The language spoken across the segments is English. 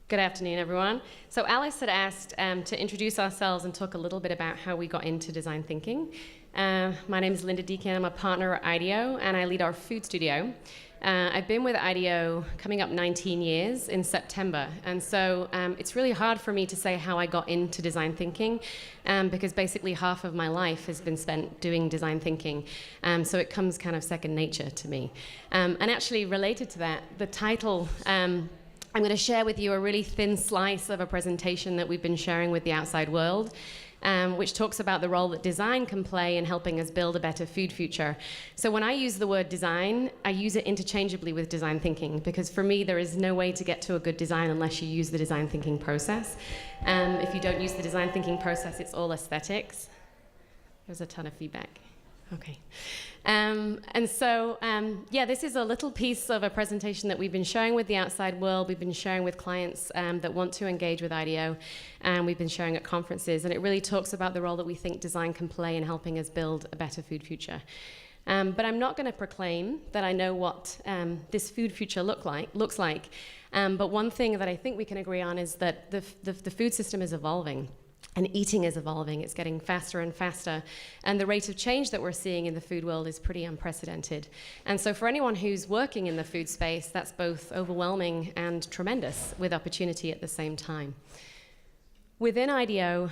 Good afternoon, everyone. So Alice had asked to introduce ourselves and talk a little bit about how we got into design thinking. My name is Lynda Deakin. I'm a partner at IDEO, and I lead our food studio. I've been with IDEO coming up 19 years in September, and so it's really hard for me to say how I got into design thinking, because basically half of my life has been spent doing design thinking, so it comes kind of second nature to me. And actually related to that, the title, I'm going to share with you a really thin slice of a presentation that we've been sharing with the outside world, which talks about the role that design can play in helping us build a better food future. So when I use the word design, I use it interchangeably with design thinking, because for me, there is no way to get to a good design unless you use the design thinking process. If you don't use the design thinking process, it's all aesthetics. There's a ton of feedback. Okay. Yeah, this is a little piece of a presentation that we've been sharing with the outside world. We've been sharing with clients that want to engage with IDEO, and we've been sharing at conferences. And it really talks about the role that we think design can play in helping us build a better food future. But I'm not going to proclaim that I know what this food future looks like. But one thing that I think we can agree on is that the food system is evolving. And eating is evolving. It's getting faster and faster. And the rate of change that we're seeing in the food world is pretty unprecedented. And so for anyone who's working in the food space, that's both overwhelming and tremendous, with opportunity at the same time. Within IDEO,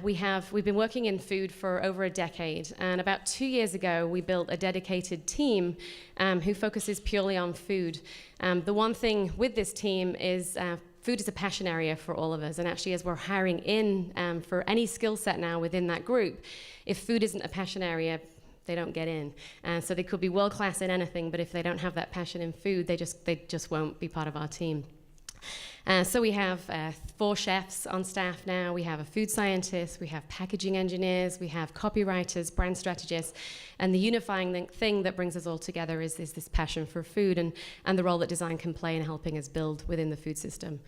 we've been working in food for over a decade. And about 2 years ago, we built a dedicated team who focuses purely on food. The one thing with this team is food is a passion area for all of us, and actually as we're hiring in for any skill set now within that group, if food isn't a passion area, they don't get in. So they could be world class in anything, but if they don't have that passion in food, they just won't be part of our team. So we have 4 chefs on staff now. We have a food scientist, we have packaging engineers, we have copywriters, brand strategists, and the unifying thing that brings us all together is this passion for food and the role that design can play in helping us build within the food system.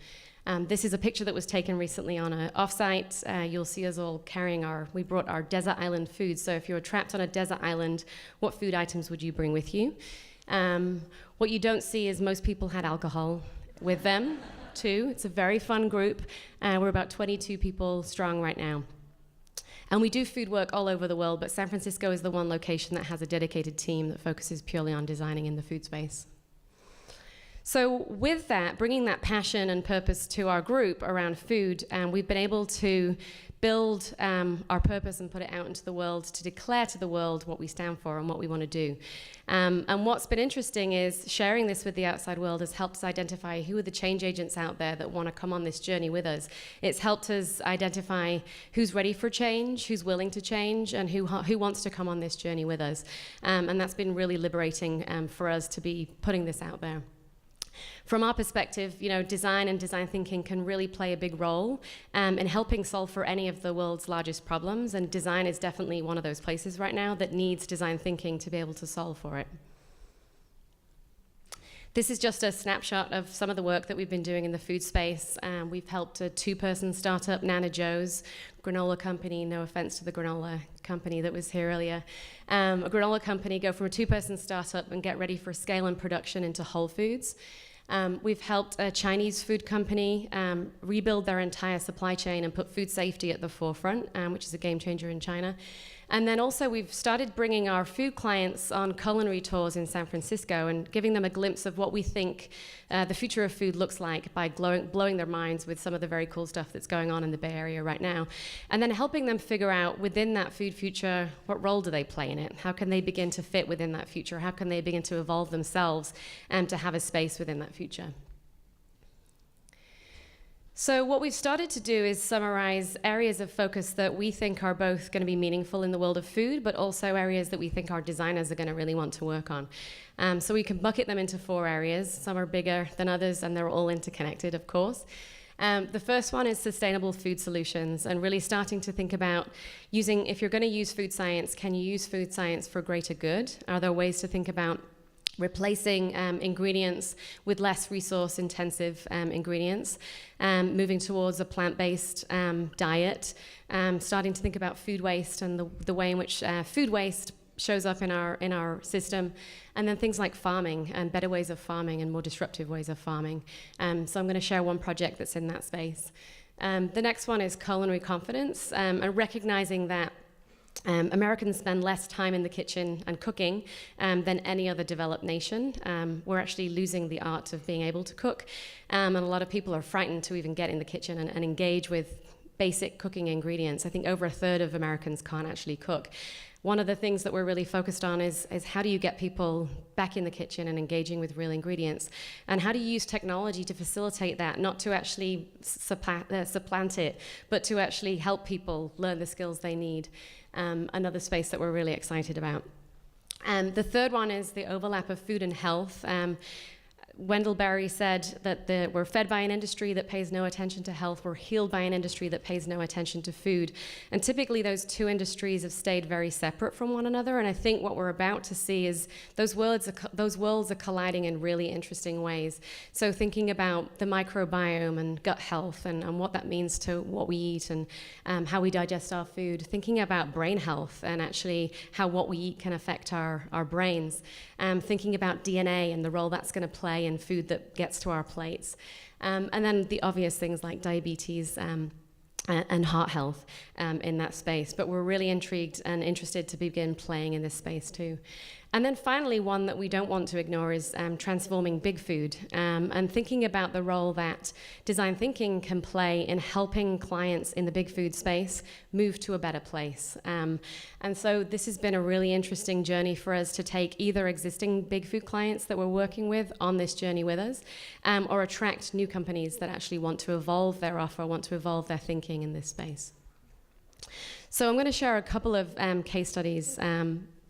This is a picture that was taken recently on an offsite. You'll see us all carrying we brought our desert island food. So if you were trapped on a desert island, what food items would you bring with you? What you don't see is most people had alcohol with them too. It's a very fun group. We're about 22 people strong right now. And we do food work all over the world, but San Francisco is the one location that has a dedicated team that focuses purely on designing in the food space. So with that, bringing that passion and purpose to our group around food, we've been able to build our purpose and put it out into the world to declare to the world what we stand for and what we want to do. And what's been interesting is sharing this with the outside world has helped us identify who are the change agents out there that want to come on this journey with us. It's helped us identify who's ready for change, who's willing to change, and who wants to come on this journey with us. And that's been really liberating for us to be putting this out there. From our perspective, design and design thinking can really play a big role in helping solve for any of the world's largest problems, and design is definitely one of those places right now that needs design thinking to be able to solve for it. This is just a snapshot of some of the work that we've been doing in the food space. We've helped a 2-person startup, Nana Joe's granola company, no offense to the granola company that was here earlier, a granola company go from a 2-person startup and get ready for scale and production into Whole Foods. We've helped a Chinese food company rebuild their entire supply chain and put food safety at the forefront, which is a game changer in China. And then also we've started bringing our food clients on culinary tours in San Francisco and giving them a glimpse of what we think the future of food looks like by blowing their minds with some of the very cool stuff that's going on in the Bay Area right now. And then helping them figure out within that food future, what role do they play in it? How can they begin to fit within that future? How can they begin to evolve themselves and to have a space within that future? So what we've started to do is summarize areas of focus that we think are both going to be meaningful in the world of food, but also areas that we think our designers are going to really want to work on. So we can bucket them into 4 areas. Some are bigger than others, and they're all interconnected, of course. The first one is sustainable food solutions, and really starting to think about using, if you're going to use food science, can you use food science for greater good? Are there ways to think about replacing ingredients with less resource-intensive ingredients, moving towards a plant-based diet, starting to think about food waste and the way in which food waste shows up in our system, and then things like farming and better ways of farming and more disruptive ways of farming. So I'm going to share one project that's in that space. The next one is culinary confidence, and recognizing that Americans spend less time in the kitchen and cooking than any other developed nation. We're actually losing the art of being able to cook, and a lot of people are frightened to even get in the kitchen and engage with basic cooking ingredients. I think over a third of Americans can't actually cook. One of the things that we're really focused on is how do you get people back in the kitchen and engaging with real ingredients? And how do you use technology to facilitate that, not to actually supplant it, but to actually help people learn the skills they need? Another space that we're really excited about. The third one is the overlap of food and health. Wendell Berry said that we're fed by an industry that pays no attention to health, we're healed by an industry that pays no attention to food. And typically those two industries have stayed very separate from one another, and I think what we're about to see is those worlds are colliding in really interesting ways. So thinking about the microbiome and gut health and what that means to what we eat and how we digest our food, thinking about brain health and actually how what we eat can affect our brains, thinking about DNA and the role that's going to play in food that gets to our plates. And then the obvious things like diabetes and heart health in that space. But we're really intrigued and interested to begin playing in this space too. And then finally, one that we don't want to ignore is transforming big food and thinking about the role that design thinking can play in helping clients in the big food space move to a better place. And so this has been a really interesting journey for us to take either existing big food clients that we're working with on this journey with us, or attract new companies that actually want to evolve their offer, want to evolve their thinking in this space. So I'm going to share a couple of case studies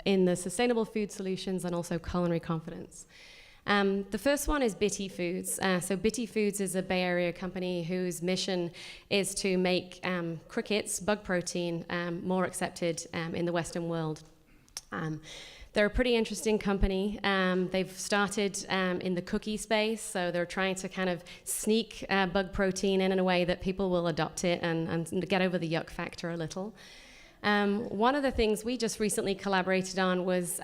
in the sustainable food solutions and also culinary confidence. The first one is Bitty Foods. So Bitty Foods is a Bay Area company whose mission is to make crickets, bug protein, more accepted in the Western world. They're a pretty interesting company. They've started in the cookie space, so they're trying to kind of sneak bug protein in a way that people will adopt it and get over the yuck factor a little. One of the things we just recently collaborated on was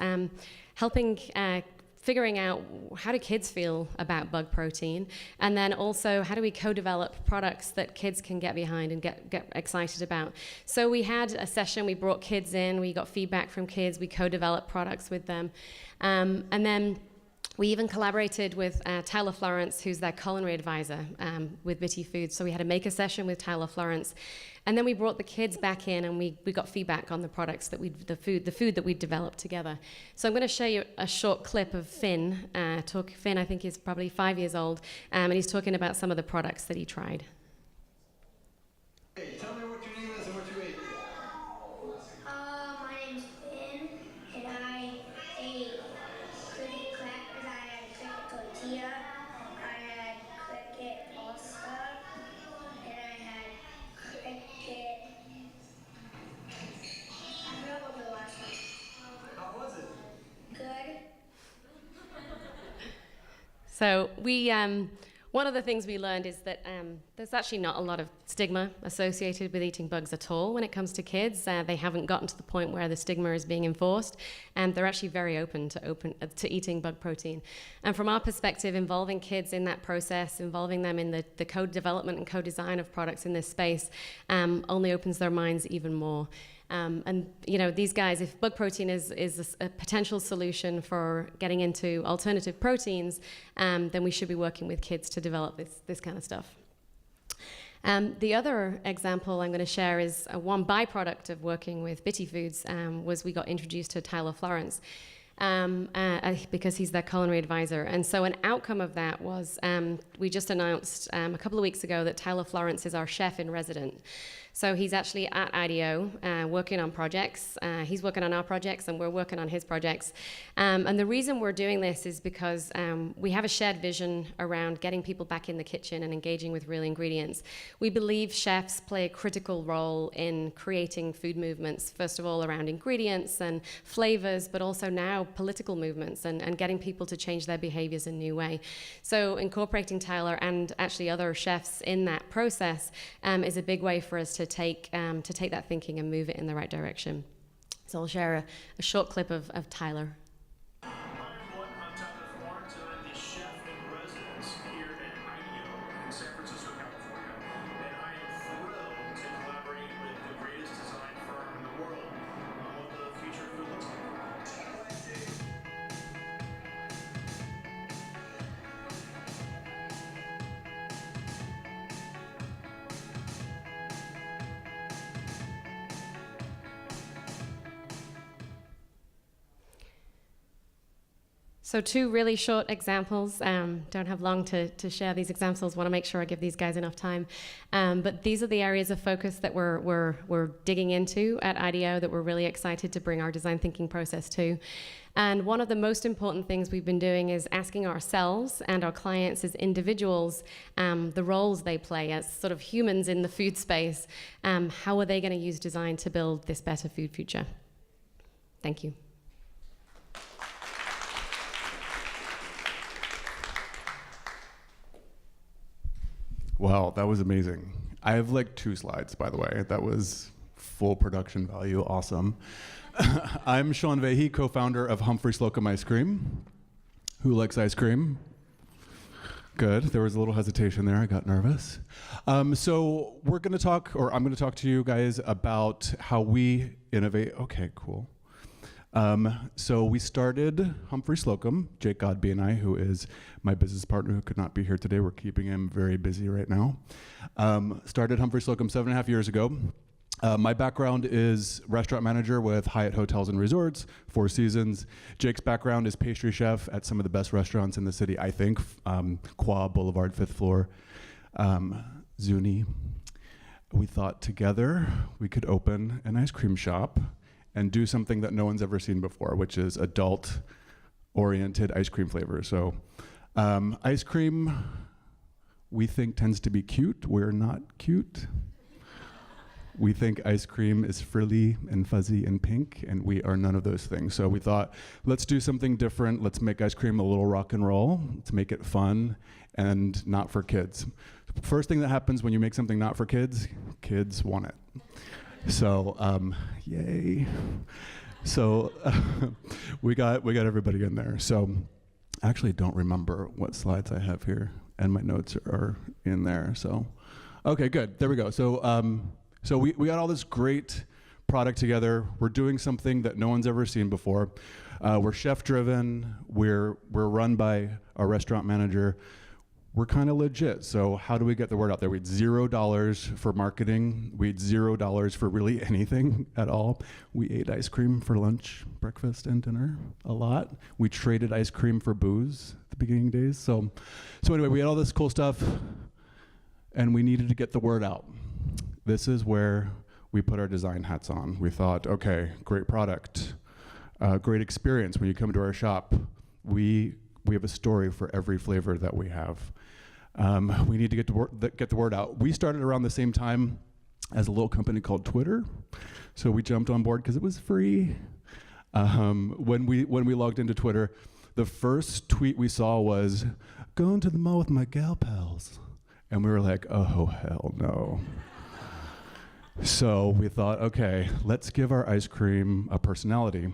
helping figuring out how do kids feel about bug protein, and then also how do we co-develop products that kids can get behind and get excited about. So we had a session, we brought kids in, we got feedback from kids, we co-developed products with them, and then we even collaborated with Tyler Florence, who's their culinary advisor with Bitty Foods. So we had a maker session with Tyler Florence, and then we brought the kids back in and we got feedback on the products that the food that we developed together. So I'm going to show you a short clip of Finn. Finn, I think, is probably 5 years old, and he's talking about some of the products that he tried. Hey, tell me what your name is and what you ate. My name's Finn, and I ate cricket crackers, I had cricket tortilla, I had cricket pasta, and I had cricket... I forgot what the last one. How was it? Good. So we, one of the things we learned is that there's actually not a lot of stigma associated with eating bugs at all when it comes to kids. They haven't gotten to the point where the stigma is being enforced, and they're actually very open to eating bug protein. And from our perspective, involving kids in that process, involving them in the co-development and co-design of products in this space only opens their minds even more. And you know, these guys, if bug protein is a potential solution for getting into alternative proteins, then we should be working with kids to develop this kind of stuff. The other example I'm going to share is one byproduct of working with Bitty Foods was we got introduced to Tyler Florence. Because he's their culinary advisor. And so an outcome of that was we just announced a couple of weeks ago that Tyler Florence is our chef in resident. So he's actually at IDEO working on projects. He's working on our projects and we're working on his projects. And the reason we're doing this is because we have a shared vision around getting people back in the kitchen and engaging with real ingredients. We believe chefs play a critical role in creating food movements, first of all around ingredients and flavors, but also now political movements and getting people to change their behaviors in a new way. So incorporating Tyler and actually other chefs in that process is a big way for us to take that thinking and move it in the right direction. So I'll share a short clip of Tyler. I'm Tyler Florence, and I'm the chef in residence here at IDEO in San Francisco, California. And I am thrilled to collaborate with the greatest design firm in the world on what the future of food looks like. So 2 really short examples. Don't have long to share these examples. Want to make sure I give these guys enough time. But these are the areas of focus that we're digging into at IDEO that we're really excited to bring our design thinking process to. And one of the most important things we've been doing is asking ourselves and our clients as individuals the roles they play as sort of humans in the food space. How are they going to use design to build this better food future? Thank you. Wow, that was amazing. I have like 2 slides, by the way. That was full production value, awesome. I'm Sean Vahey, co-founder of Humphrey Slocombe Ice Cream. Who likes ice cream? Good, there was a little hesitation there, I got nervous. So we're gonna talk, or I'm gonna talk to you guys about how we innovate. Okay, cool. So we started Humphrey Slocombe, Jake Godby and I, who is my business partner who could not be here today. We're keeping him very busy right now. Started Humphrey Slocombe 7.5 years ago. My background is restaurant manager with Hyatt Hotels and Resorts, 4 Seasons. Jake's background is pastry chef at some of the best restaurants in the city, I think. Qua Boulevard, 5th floor, Zuni. We thought together we could open an ice cream shop and do something that no one's ever seen before, which is adult-oriented ice cream flavors. So ice cream, we think tends to be cute. We're not cute. We think ice cream is frilly and fuzzy and pink, and we are none of those things. So we thought, let's do something different. Let's make ice cream a little rock and roll. Let's make it fun and not for kids. First thing that happens when you make something not for kids, kids want it. So, yay. So we got everybody in there. So I actually don't remember what slides I have here, and my notes are in there. So, okay, good. There we go. So, so we got all this great product together. We're doing something that no one's ever seen before. We're chef-driven. We're run by a restaurant manager. We're kind of legit, so how do we get the word out there? We had $0 for marketing. We had $0 for really anything at all. We ate ice cream for lunch, breakfast, and dinner a lot. We traded ice cream for booze at the beginning days. So anyway, we had all this cool stuff, and we needed to get the word out. This is where we put our design hats on. We thought, okay, great product, great experience when you come to our shop. We have a story for every flavor that we have. We need to get the word out. We started around the same time as a little company called Twitter, so we jumped on board because it was free. When we logged into Twitter, the first tweet we saw was, "Going to the mall with my gal pals," and we were like, "Oh hell no." So we thought, okay, let's give our ice cream a personality.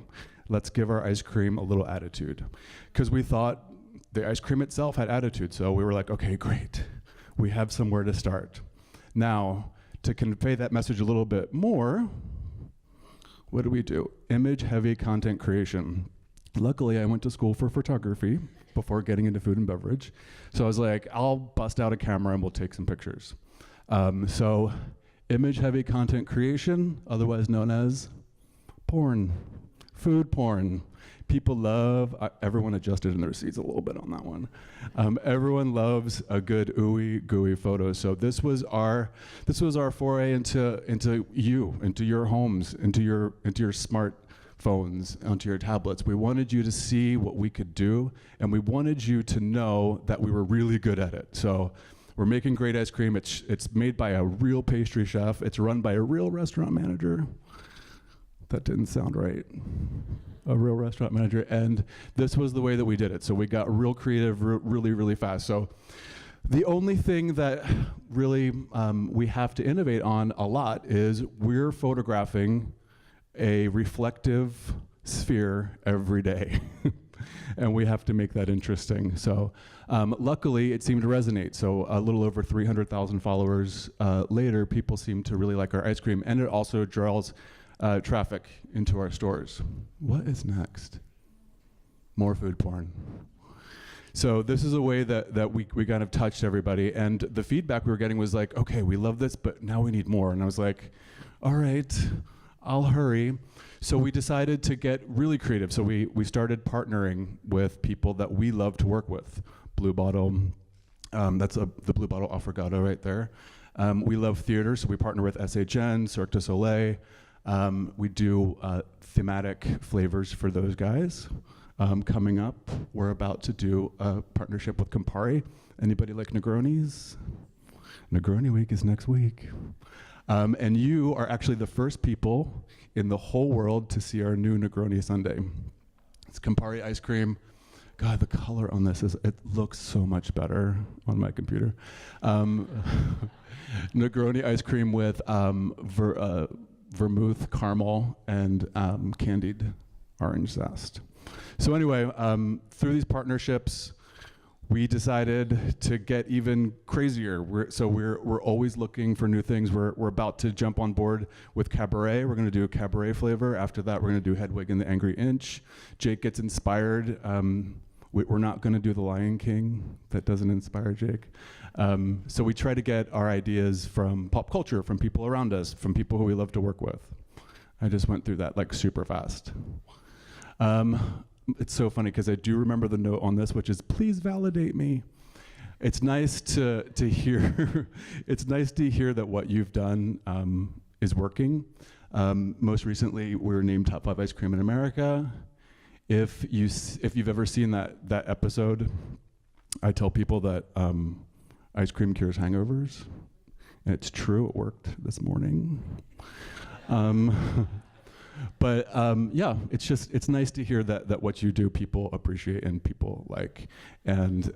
Let's give our ice cream a little attitude, because we thought the ice cream itself had attitude. So we were like, okay, great. We have somewhere to start. Now, to convey that message a little bit more, what do? Image-heavy content creation. Luckily, I went to school for photography before getting into food and beverage. So I was like, I'll bust out a camera and we'll take some pictures. So image-heavy content creation, otherwise known as porn. Food porn. People love, everyone adjusted in their seats a little bit on that one. Everyone loves a good ooey gooey photo. So this was our foray into your homes, into your smartphones, onto your tablets. We wanted you to see what we could do, and we wanted you to know that we were really good at it. So we're making great ice cream. It's made by a real pastry chef. It's run by a real restaurant manager. That didn't sound right. A real restaurant manager, and this was the way that we did it. So we got real creative really, really fast. So the only thing that really we have to innovate on a lot is we're photographing a reflective sphere every day. And we have to make that interesting. So luckily, it seemed to resonate. So a little over 300,000 followers later, people seem to really like our ice cream. And it also draws traffic into our stores. What is next? More food porn. So this is a way that we kind of touched everybody. And the feedback we were getting was like, okay, we love this, but now we need more. And I was like, all right, I'll hurry. So we decided to get really creative. So we started partnering with people that we love to work with. Blue Bottle, that's the Blue Bottle Affogato right there. We love theater, so we partner with SHN, Cirque du Soleil. We do thematic flavors for those guys. Coming up, we're about to do a partnership with Campari. Anybody like Negronis? Negroni Week is next week. And you are actually the first people in the whole world to see our new Negroni sundae. It's Campari ice cream. God, the color on this it looks so much better on my computer. Negroni ice cream with vermouth caramel and candied orange zest. So anyway, through these partnerships, we decided to get even crazier. We're always looking for new things. We're about to jump on board with cabaret. We're going to do a cabaret flavor. After that, we're going to do Hedwig and the Angry Inch. Jake gets inspired. We're not going to do the Lion King. That doesn't inspire Jake. So we try to get our ideas from pop culture, from people around us, from people who we love to work with. I just went through that like super fast. It's so funny because I do remember the note on this, which is please validate me. It's nice to hear. It's nice to hear that what you've done is working. Most recently, we were named Top 5 Ice Cream in America. If you've ever seen that episode, I tell people that ice cream cures hangovers. And it's true. It worked this morning. But yeah, it's nice to hear that what you do, people appreciate and people like. And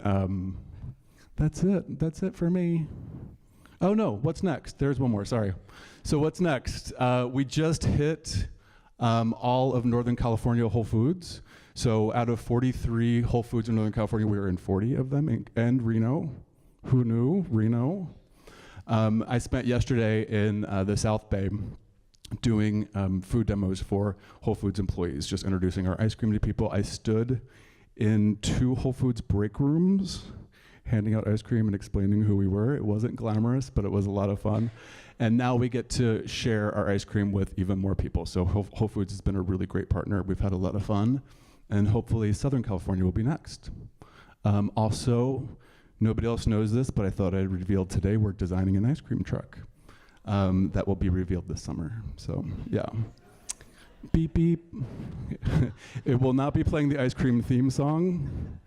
that's it for me. Oh no, what's next? There's one more, sorry. So what's next? We just hit all of Northern California Whole Foods. So out of 43 Whole Foods in Northern California, we were in 40 of them, and Reno. Who knew? Reno. I spent yesterday in the South Bay doing food demos for Whole Foods employees, just introducing our ice cream to people. I stood in 2 Whole Foods break rooms, handing out ice cream and explaining who we were. It wasn't glamorous, but it was a lot of fun. And now we get to share our ice cream with even more people. So Whole Foods has been a really great partner. We've had a lot of fun. And hopefully Southern California will be next. Also, nobody else knows this, but I thought I'd reveal today we're designing an ice cream truck. That will be revealed this summer. So yeah, beep beep. It will not be playing the ice cream theme song.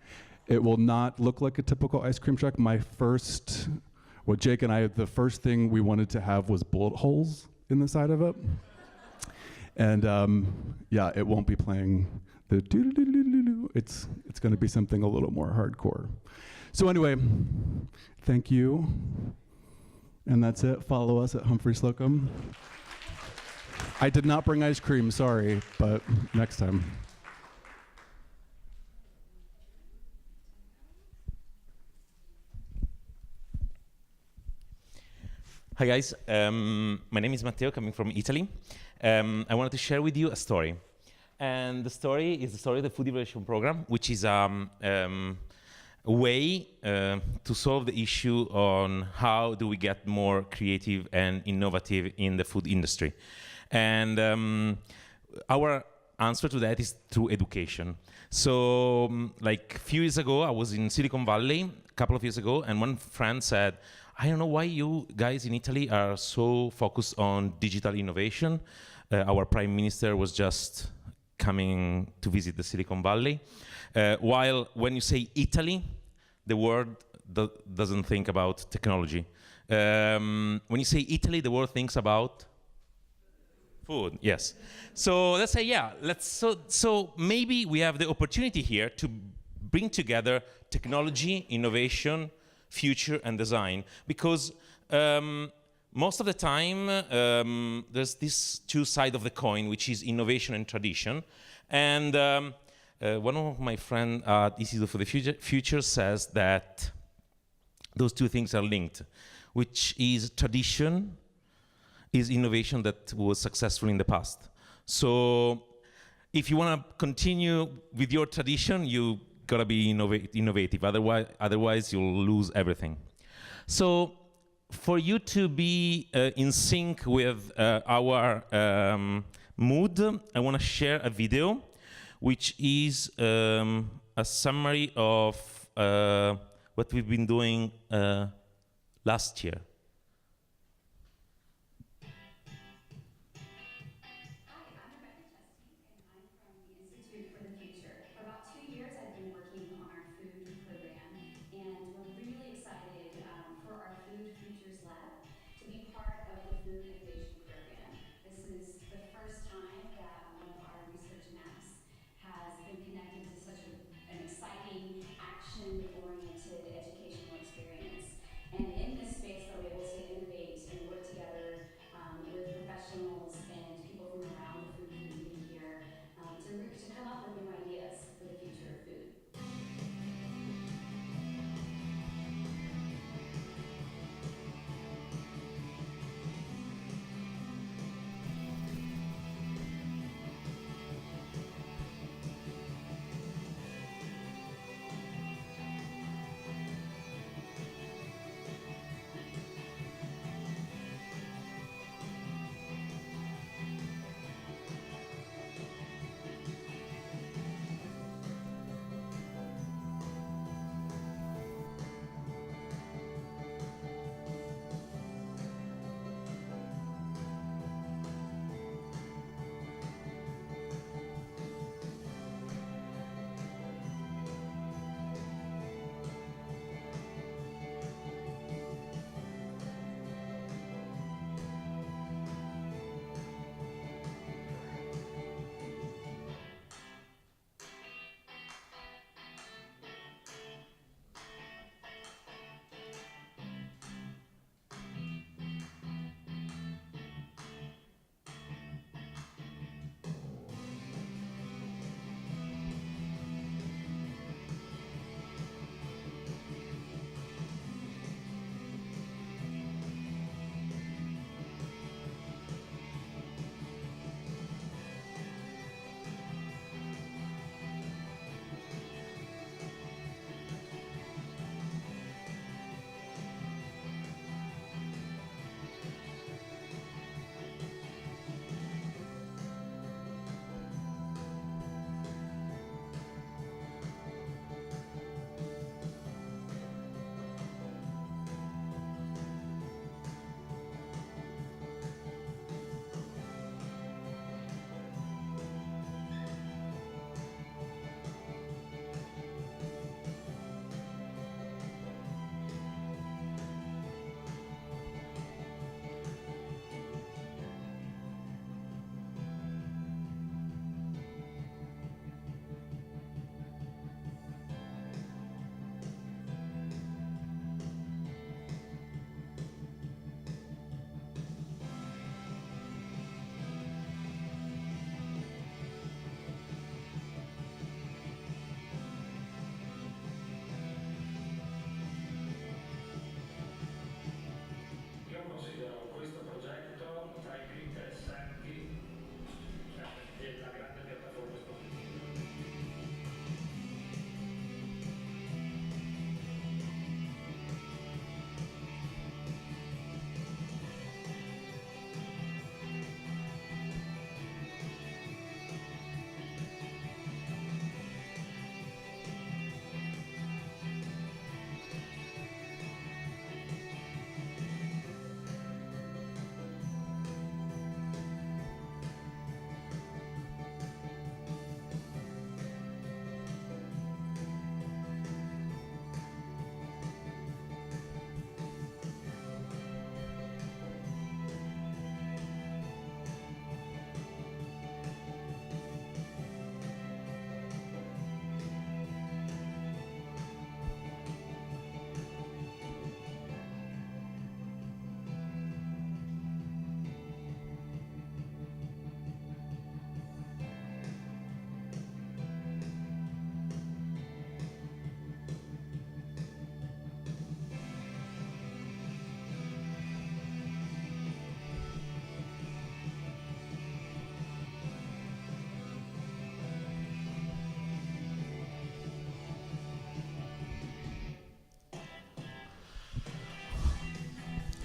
It will not look like a typical ice cream truck. Jake and I, the first thing we wanted to have was bullet holes in the side of it. And yeah, it won't be playing the doo-doo-doo-doo-doo. It's going to be something a little more hardcore. So anyway, thank you. And that's it. Follow us at Humphrey Slocombe. I did not bring ice cream, sorry, but next time. Hi guys, my name is Matteo, coming from Italy. I wanted to share with you a story. And the story is the story of the Food Evaluation Program, which is a way to solve the issue on how do we get more creative and innovative in the food industry. And our answer to that is through education. So like a few years ago, I was in Silicon Valley, a couple of years ago, and one friend said, I don't know why you guys in Italy are so focused on digital innovation. Our prime minister was just coming to visit the Silicon Valley. While when you say Italy, the world doesn't think about technology. When you say Italy, the world thinks about food, yes. So let's say, yeah, so maybe we have the opportunity here to bring together technology, innovation, future, and design, because most of the time, there's this two sides of the coin, which is innovation and tradition. And one of my friends at Institute for the Future says that those two things are linked, which is tradition is innovation that was successful in the past. So if you want to continue with your tradition, you gotta be innovative. Otherwise, you'll lose everything. So for you to be in sync with our mood, I want to share a video, which is a summary of what we've been doing last year. An exciting, action-oriented educational experience. And in this space that we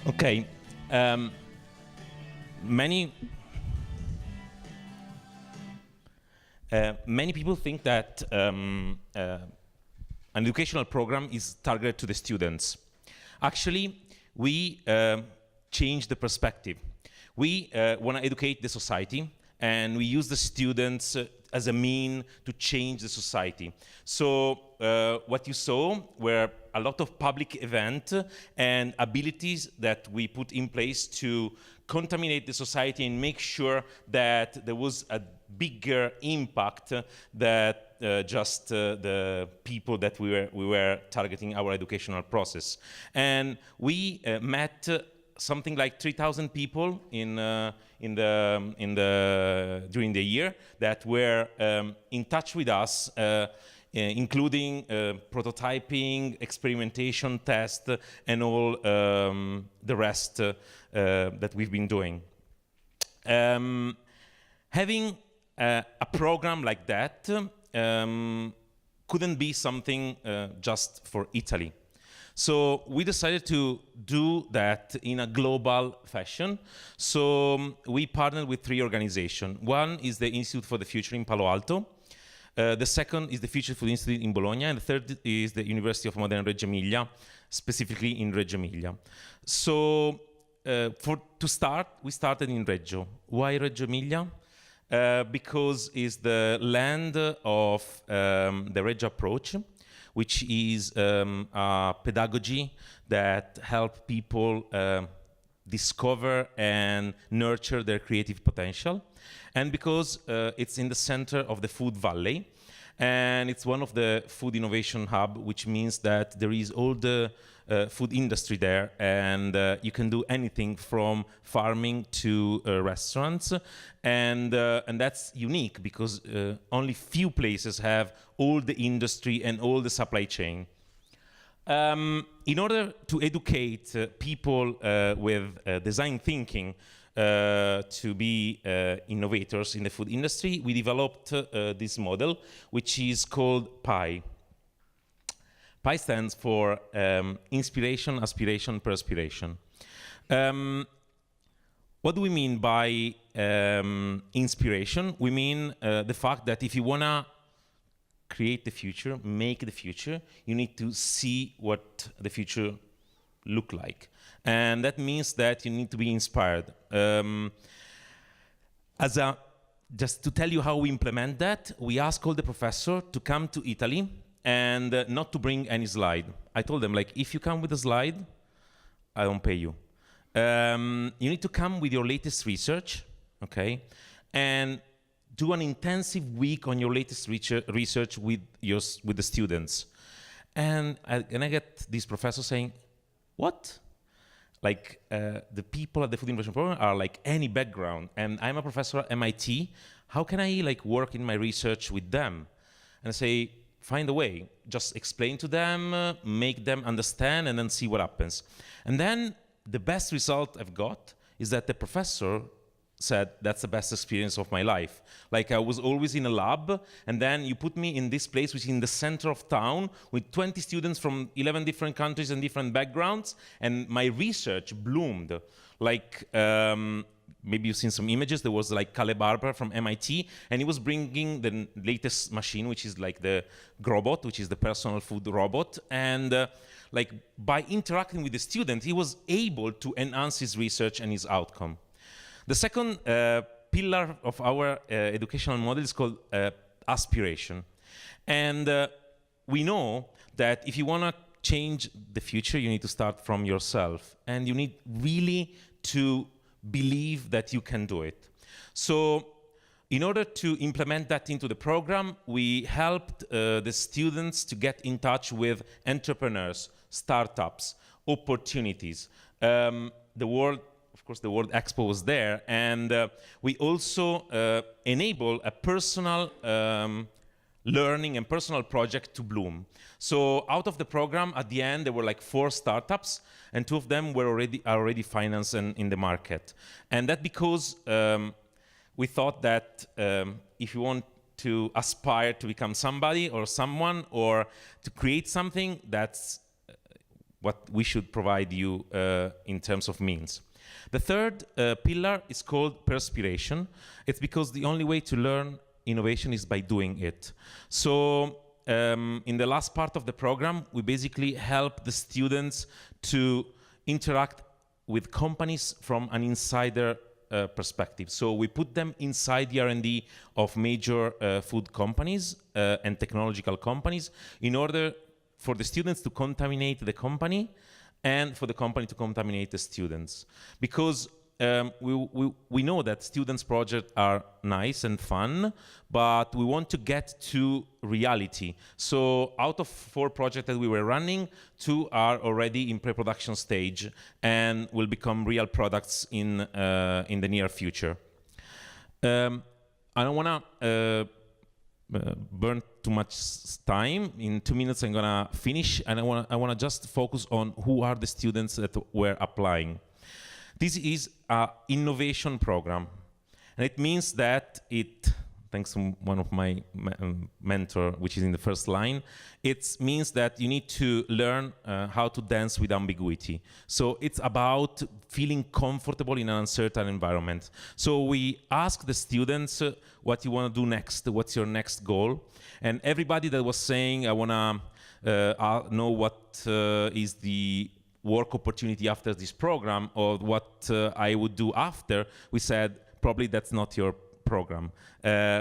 Okay. Um, many many people think that an educational program is targeted to the students. Actually, we change the perspective. We want to educate the society, and we use the students as a mean to change the society. So what you saw were a lot of public events and abilities that we put in place to contaminate the society and make sure that there was a bigger impact that just the people that we were targeting our educational process. And we met something like 3,000 people during the year that were in touch with us, including prototyping, experimentation, test, and all the rest that we've been doing. Having a program like that couldn't be something just for Italy. So we decided to do that in a global fashion. So we partnered with 3 organizations. One is the Institute for the Future in Palo Alto. The second is the Future Food Institute in Bologna. And the third is the University of Modena Reggio Emilia, specifically in Reggio Emilia. So to start, we started in Reggio. Why Reggio Emilia? Because it's the land of the Reggio approach, which is a pedagogy that helps people discover and nurture their creative potential. And because it's in the center of the food valley, and it's one of the food innovation hub, which means that there is all the food industry there, and you can do anything from farming to restaurants, and that's unique because only few places have all the industry and all the supply chain. In order to educate people with design thinking to be innovators in the food industry, we developed this model, which is called PI. PI stands for Inspiration, Aspiration, Perspiration. What do we mean by inspiration? We mean the fact that if you want to create the future, make the future, you need to see what the future look like. And that means that you need to be inspired. Just to tell you how we implement that, we ask all the professors to come to Italy and not to bring any slide. I told them, like, if you come with a slide, I don't pay you. You need to come with your latest research, okay? And do an intensive week on your latest research with the students. And I get these professors saying, what? Like, the people at the Food Innovation Program are like any background, and I'm a professor at MIT. How can I like work in my research with them? And I say, find a way. Just explain to them, make them understand, and then see what happens. And then the best result I've got is that the professor said, that's the best experience of my life. Like, I was always in a lab, and then you put me in this place, which is in the center of town, with 20 students from 11 different countries and different backgrounds, and my research bloomed. Like, maybe you've seen some images. There was like Caleb Barber from MIT, and he was bringing the latest machine, which is like the Grobot, which is the personal food robot. And like, by interacting with the student, he was able to enhance his research and his outcome. The second pillar of our educational model is called aspiration. And we know that if you want to change the future, you need to start from yourself. And you need really to believe that you can do it. So in order to implement that into the program, we helped the students to get in touch with entrepreneurs, startups, opportunities. The World Expo was there, and we also enable a personal learning and personal project to bloom. So out of the program, at the end, there were like 4 startups, and 2 of them were already financed and in the market. And that because we thought that if you want to aspire to become somebody or someone or to create something, that's what we should provide you in terms of means. The third pillar is called perspiration. It's because the only way to learn innovation is by doing it. So in the last part of the program, we basically help the students to interact with companies from an insider perspective. So we put them inside the R&D of major food companies and technological companies in order for the students to contaminate the company and for the company to contaminate the students. Because we know that students' projects are nice and fun, but we want to get to reality. So out of 4 projects that we were running, 2 are already in pre-production stage and will become real products in the near future. I don't want to burn too much time. In 2 minutes I'm gonna finish, and I want to just focus on who are the students that were applying. This is an innovation program, and it means that thanks to one of my mentor, which is in the first line, it means that you need to learn how to dance with ambiguity. So it's about feeling comfortable in an uncertain environment. So we ask the students what you want to do next, what's your next goal, and everybody that was saying, I want to know what is the work opportunity after this program, or what I would do after, we said, probably that's not your program.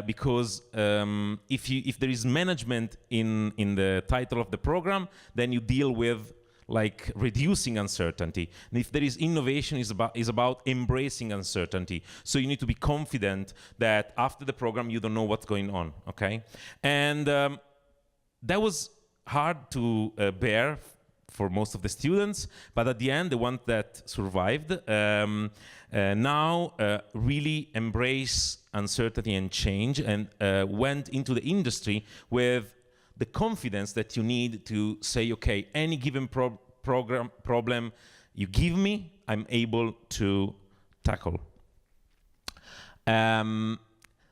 Because if there is management in the title of the program, then you deal with like reducing uncertainty. And if there is innovation, is about embracing uncertainty. So you need to be confident that after the program, you don't know what's going on, okay? And that was hard to bear for most of the students, but at the end, the ones that survived now really embrace uncertainty and change, and went into the industry with the confidence that you need to say, okay, any given problem you give me, I'm able to tackle.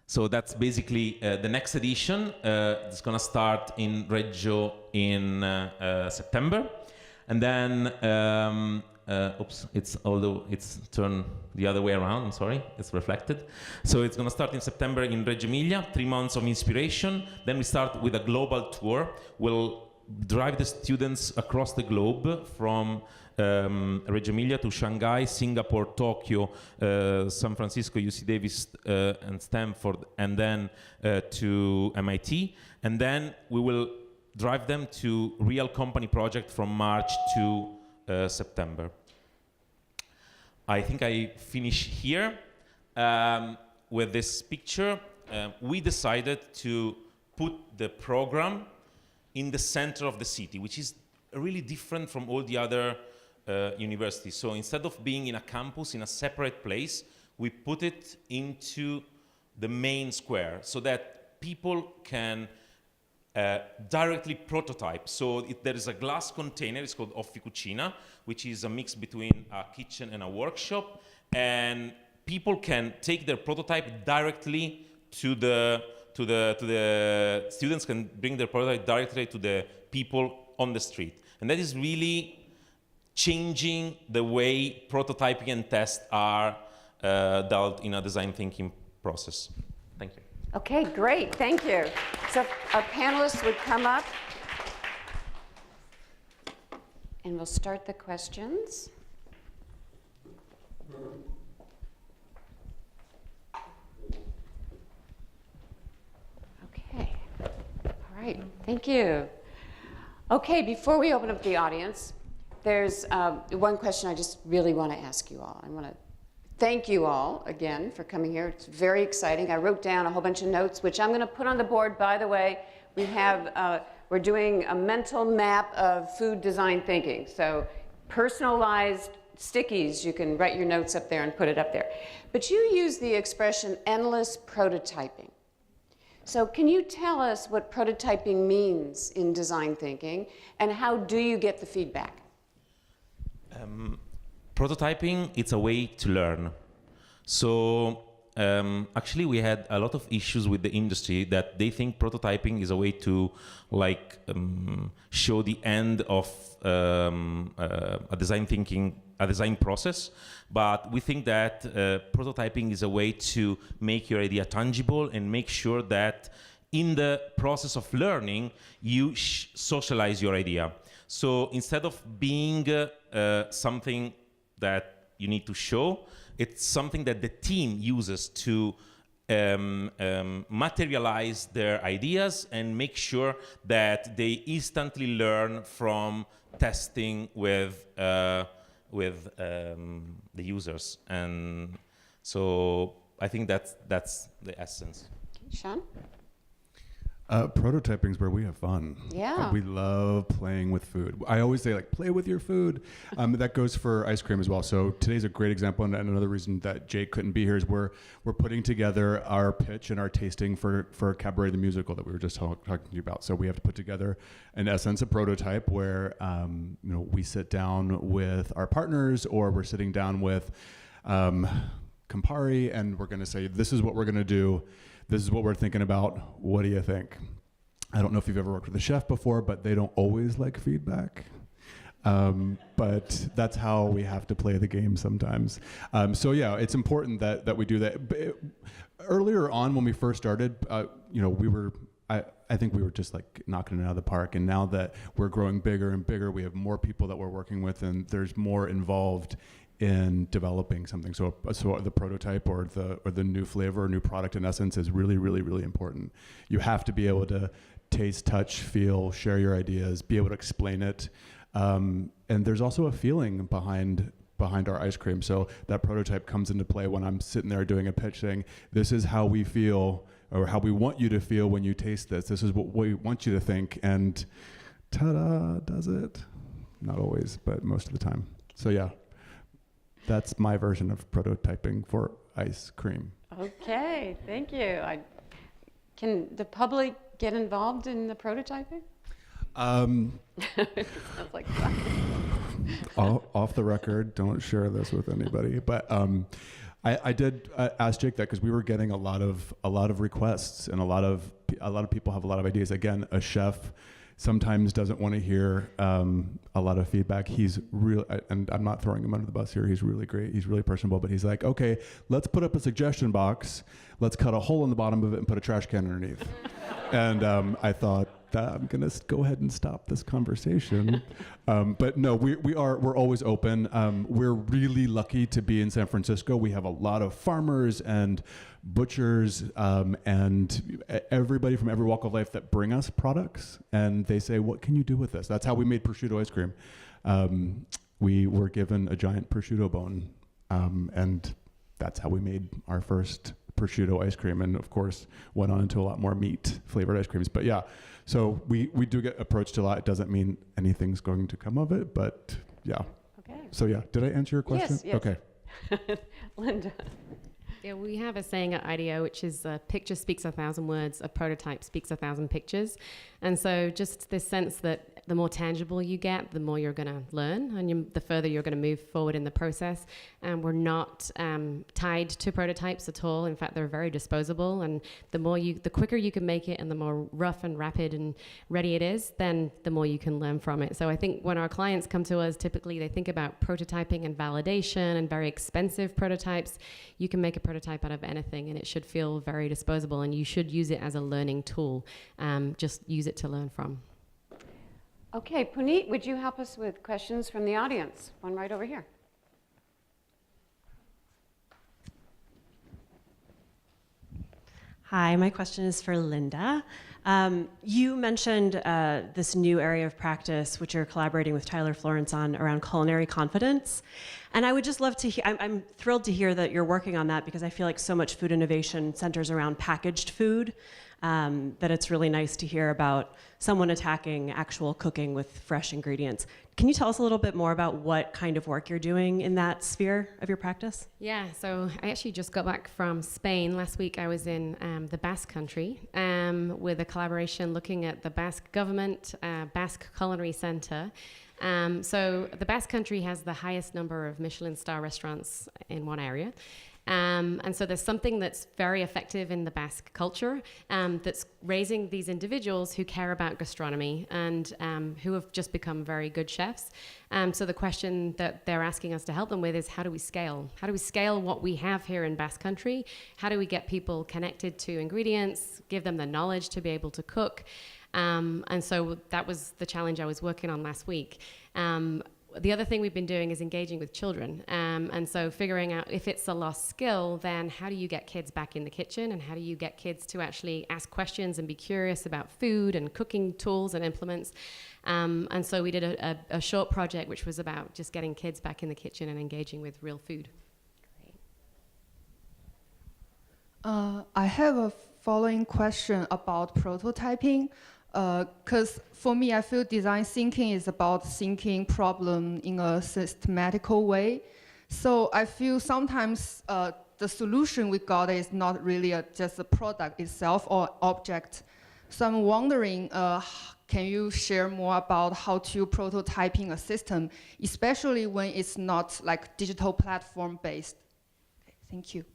So that's basically the next edition. It's gonna start in Reggio in September. And then, although it's turned the other way around, I'm sorry, it's reflected. So it's gonna start in September in Reggio Emilia, 3 months of inspiration. Then we start with a global tour. We'll drive the students across the globe from Reggio Emilia to Shanghai, Singapore, Tokyo, San Francisco, UC Davis, and Stanford, and then to MIT. And then we will drive them to real company project from March to September. I think I finish here with this picture. We decided to put the program in the center of the city, which is really different from all the other universities. So instead of being in a campus, in a separate place, we put it into the main square so that people can directly prototype. So there is a glass container, it's called Officina, which is a mix between a kitchen and a workshop, and people can take their prototype directly to the students can bring their prototype directly to the people on the street. And that is really changing the way prototyping and test are dealt in a design thinking process. Thank you. Okay, great, thank you. So our panelists would come up and we'll start the questions. Okay, all right, thank you. Okay, before we open up the audience, there's one question I just really want to ask you all. I want to thank you all again for coming here. It's very exciting. I wrote down a whole bunch of notes, which I'm going to put on the board. By the way, we're doing a mental map of food design thinking. So personalized stickies, you can write your notes up there and put it up there. But you use the expression endless prototyping. So can you tell us what prototyping means in design thinking, and how do you get the feedback? Prototyping, it's a way to learn. So actually we had a lot of issues with the industry that they think prototyping is a way to like show the end of a design process, but we think that prototyping is a way to make your idea tangible and make sure that in the process of learning you socialize your idea. So instead of being something that you need to show, it's something that the team uses to materialize their ideas and make sure that they instantly learn from testing with the users. And so I think that's the essence. Sean? Prototyping is where we have fun. Yeah. We love playing with food. I always say, like, play with your food. That goes for ice cream as well. So today's a great example, and another reason that Jake couldn't be here is we're putting together our pitch and our tasting for Cabaret the Musical that we were just talking to you about. So we have to put together, in essence, a prototype where we sit down with our partners, or we're sitting down with Campari, and we're going to say, this is what we're going to do. This is what we're thinking about. What do you think? I don't know if you've ever worked with a chef before, but they don't always like feedback. But that's how we have to play the game sometimes. So yeah, it's important that we do that. But earlier on, when we first started, I think we were just like knocking it out of the park. And now that we're growing bigger and bigger, we have more people that we're working with, and there's more involved in developing something. So the prototype or the new flavor or new product, in essence, is really, really, really important. You have to be able to taste, touch, feel, share your ideas, be able to explain it. And there's also a feeling behind our ice cream. So that prototype comes into play when I'm sitting there doing a pitch saying, this is how we feel, or how we want you to feel when you taste this. This is what we want you to think. And ta-da, does it? Not always, but most of the time. So yeah. That's my version of prototyping for ice cream. Okay, thank you. Can the public get involved in the prototyping? Sounds like fun. Off the record, don't share this with anybody. But I did ask Jake that because we were getting a lot of requests, and a lot of people have a lot of ideas. Again, a chef sometimes doesn't want to hear a lot of feedback. He's real, and I'm not throwing him under the bus here. He's really great. He's really personable, but he's like, okay, let's put up a suggestion box. Let's cut a hole in the bottom of it and put a trash can underneath. And I thought, I'm gonna go ahead and stop this conversation. But no, we're always open. We're really lucky to be in San Francisco. We have a lot of farmers and butchers and everybody from every walk of life that bring us products, and they say, what can you do with this? That's how we made prosciutto ice cream. We were given a giant prosciutto bone, and that's how we made our first prosciutto ice cream, and of course went on into a lot more meat flavored ice creams. But yeah, so we do get approached a lot. It doesn't mean anything's going to come of it, but yeah. Okay. So yeah, did I answer your question? Yes. Okay. Lynda. Yeah, we have a saying at IDEO, which is a picture speaks 1,000 words, a prototype speaks 1,000 pictures. And so just this sense that the more tangible you get, the more you're going to learn, and the further you're going to move forward in the process. And we're not tied to prototypes at all. In fact, they're very disposable. And the quicker you can make it, and the more rough and rapid and ready it is, then the more you can learn from it. So I think when our clients come to us, typically they think about prototyping and validation and very expensive prototypes. You can make a prototype out of anything, and it should feel very disposable, and you should use it as a learning tool. Just use it to learn from. Okay, Puneet, would you help us with questions from the audience? One right over here. Hi, my question is for Lynda. You mentioned this new area of practice, which you're collaborating with Tyler Florence on, around culinary confidence. And I would just love to hear, I'm thrilled to hear that you're working on that, because I feel like so much food innovation centers around packaged food, that it's really nice to hear about someone attacking actual cooking with fresh ingredients. Can you tell us a little bit more about what kind of work you're doing in that sphere of your practice? Yeah, so I actually just got back from Spain. Last week I was in the Basque Country with a collaboration looking at the Basque government, Basque Culinary Center. So the Basque Country has the highest number of Michelin star restaurants in one area. And so there's something that's very effective in the Basque culture that's raising these individuals who care about gastronomy and who have just become very good chefs. So the question that they're asking us to help them with is, how do we scale? How do we scale what we have here in Basque Country? How do we get people connected to ingredients, give them the knowledge to be able to cook? And so that was the challenge I was working on last week. The other thing we've been doing is engaging with children. And so figuring out if it's a lost skill, then how do you get kids back in the kitchen, and how do you get kids to actually ask questions and be curious about food and cooking tools and implements? And so we did a short project which was about just getting kids back in the kitchen and engaging with real food. I have a following question about prototyping. Because for me, I feel design thinking is about thinking problem in a systematical way. So I feel sometimes the solution we got is not really just a product itself or object. So I'm wondering, can you share more about how to prototyping a system, especially when it's not like digital platform based? Thank you.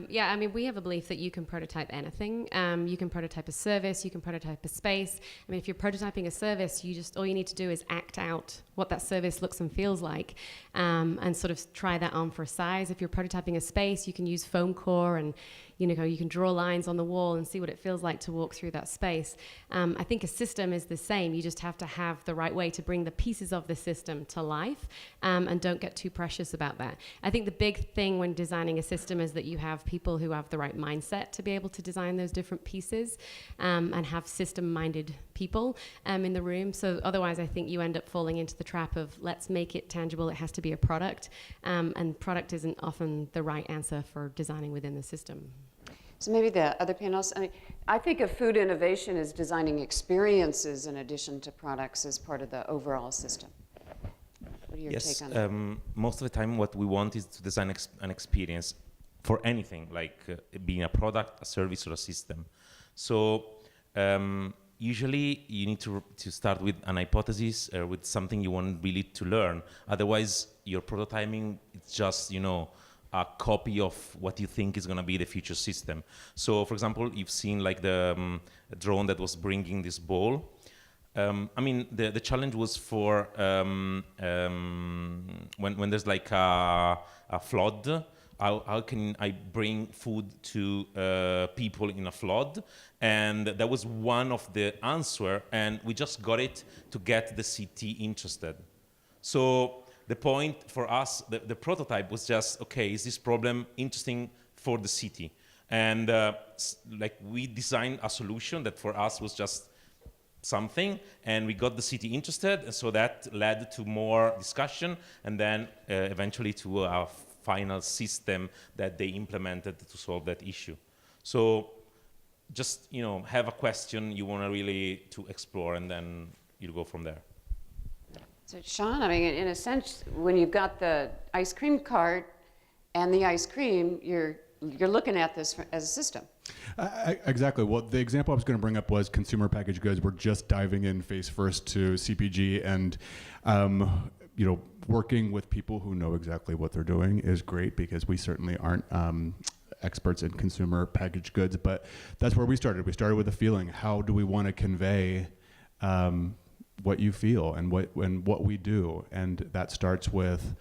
Yeah, I mean, we have a belief that you can prototype anything. You can prototype a service, you can prototype a space. I mean, if you're prototyping a service, all you need to do is act out what that service looks and feels like, and sort of try that on for size. If you're prototyping a space, you can use foam core, and you can draw lines on the wall and see what it feels like to walk through that space. I think a system is the same. You just have to have the right way to bring the pieces of the system to life, and don't get too precious about that. I think the big thing when designing a system is that you have people who have the right mindset to be able to design those different pieces, and have system-minded people in the room. So otherwise, I think you end up falling into the trap of, let's make it tangible, it has to be a product, and product isn't often the right answer for designing within the system. So maybe the other panels, I think of food innovation as designing experiences in addition to products as part of the overall system. What are your take on that? Most of the time what we want is to design an experience for anything, like being a product, a service, or a system. So usually you need to start with an hypothesis or with something you want really to learn. Otherwise, your prototyping, it's just, a copy of what you think is going to be the future system. So, for example, you've seen like the drone that was bringing this bowl. The challenge was for when there's like a flood. How can I bring food to people in a flood? And that was one of the answer, and we just got it to get the city interested. So the point for us, the prototype was just, okay, is this problem interesting for the city? And we designed a solution that for us was just something, and we got the city interested, and so that led to more discussion, and then eventually to a final system that they implemented to solve that issue. So just, have a question you want to really to explore, and then you go from there. So Sean, in a sense, when you've got the ice cream cart and the ice cream, you're looking at this as a system. Exactly. Well, the example I was going to bring up was consumer packaged goods. We're just diving in face first to CPG, and working with people who know exactly what they're doing is great, because we certainly aren't experts in consumer packaged goods. But that's where we started. We started with a feeling. How do we want to convey what you feel and what we do? And that starts with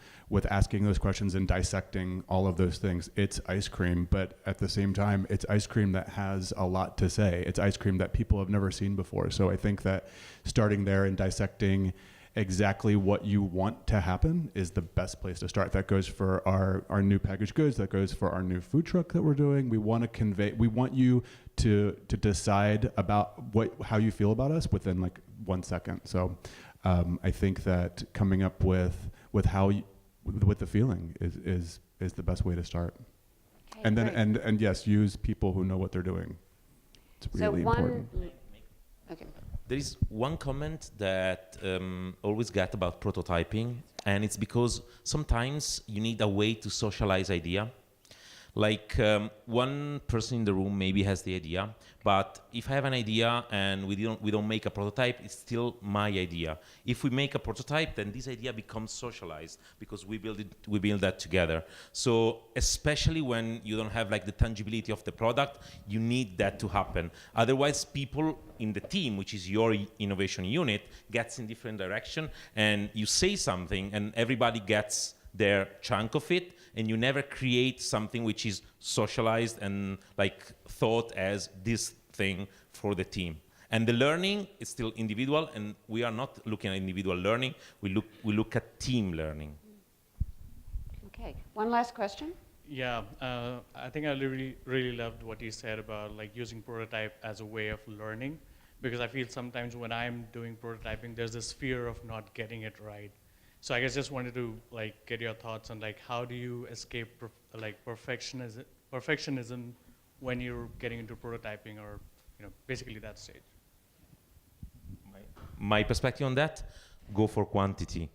asking those questions and dissecting all of those things. It's ice cream, but at the same time, it's ice cream that has a lot to say. It's ice cream that people have never seen before. So I think that starting there and dissecting exactly what you want to happen is the best place to start. That goes for our new packaged goods. That goes for our new food truck that we're doing. We want you to decide about how you feel about us within like 1 second. So I think that coming up with the feeling is the best way to start. Okay, and then great. and yes, use people who know what they're doing. It's really important. Okay. There is one comment that always get about prototyping, and it's because sometimes you need a way to socialize idea. Like one person in the room maybe has the idea, but if I have an idea and we don't make a prototype, it's still my idea. If we make a prototype, then this idea becomes socialized because we build that together. So especially when you don't have like the tangibility of the product, you need that to happen. Otherwise, people in the team, which is your innovation unit, gets in different direction, and you say something, and everybody gets their chunk of it, and you never create something which is socialized and like thought as this thing for the team. And the learning is still individual, and we are not looking at individual learning, we look at team learning. Okay, one last question. Yeah, I think I really loved what you said about like using prototype as a way of learning, because I feel sometimes when I'm doing prototyping, there's this fear of not getting it right. So I guess just wanted to like get your thoughts on like how do you escape perfectionism when you're getting into prototyping, or basically that stage. My perspective on that, go for quantity.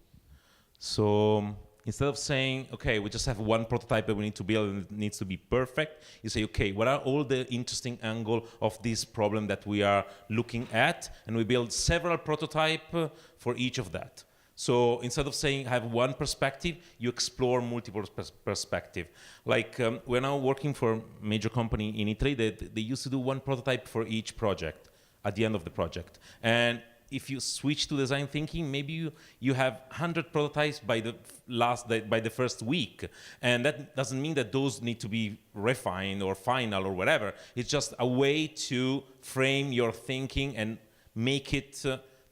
So instead of saying, okay, we just have one prototype that we need to build and it needs to be perfect, you say, okay, what are all the interesting angles of this problem that we are looking at? And we build several prototypes for each of that. So instead of saying I have one perspective, you explore multiple perspectives. Like we're now working for a major company in Italy that they used to do one prototype for each project at the end of the project. And if you switch to design thinking, maybe you have 100 prototypes by the first week. And that doesn't mean that those need to be refined or final or whatever. It's just a way to frame your thinking and make it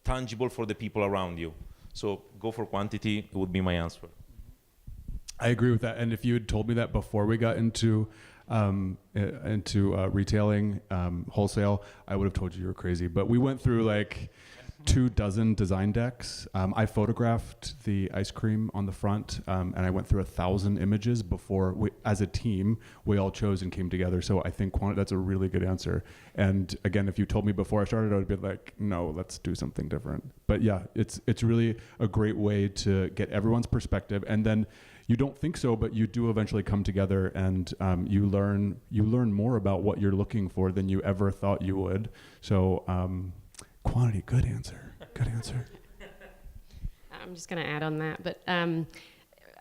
tangible for the people around you. So go for quantity, would be my answer. I agree with that. And if you had told me that before we got into retailing, wholesale, I would have told you were crazy. But we went through like 24 design decks. I photographed the ice cream on the front, and I went through 1,000 images before as a team, we all chose and came together. So I think that's a really good answer. And again, if you told me before I started, I would be like, no, let's do something different. But yeah, it's really a great way to get everyone's perspective. And then you don't think so, but you do eventually come together, and you learn more about what you're looking for than you ever thought you would. So quantity, good answer. Good answer. I'm just going to add on that, but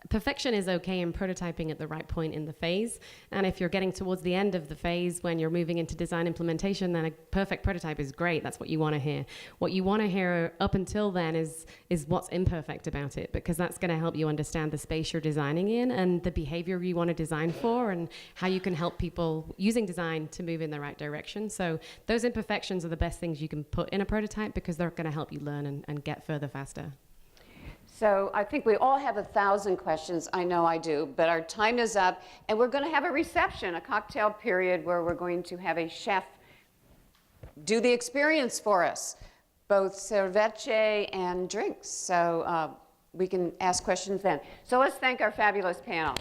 perfection is okay in prototyping at the right point in the phase. And if you're getting towards the end of the phase when you're moving into design implementation, then a perfect prototype is great. That's what you want to hear. What you want to hear up until then is what's imperfect about it, because that's going to help you understand the space you're designing in and the behavior you want to design for and how you can help people using design to move in the right direction. So those imperfections are the best things you can put in a prototype because they're going to help you learn and get further faster. So I think we all have 1,000 questions. I know I do, but our time is up, and we're going to have a reception, a cocktail period where we're going to have a chef do the experience for us, both cervece and drinks. So we can ask questions then. So let's thank our fabulous panel.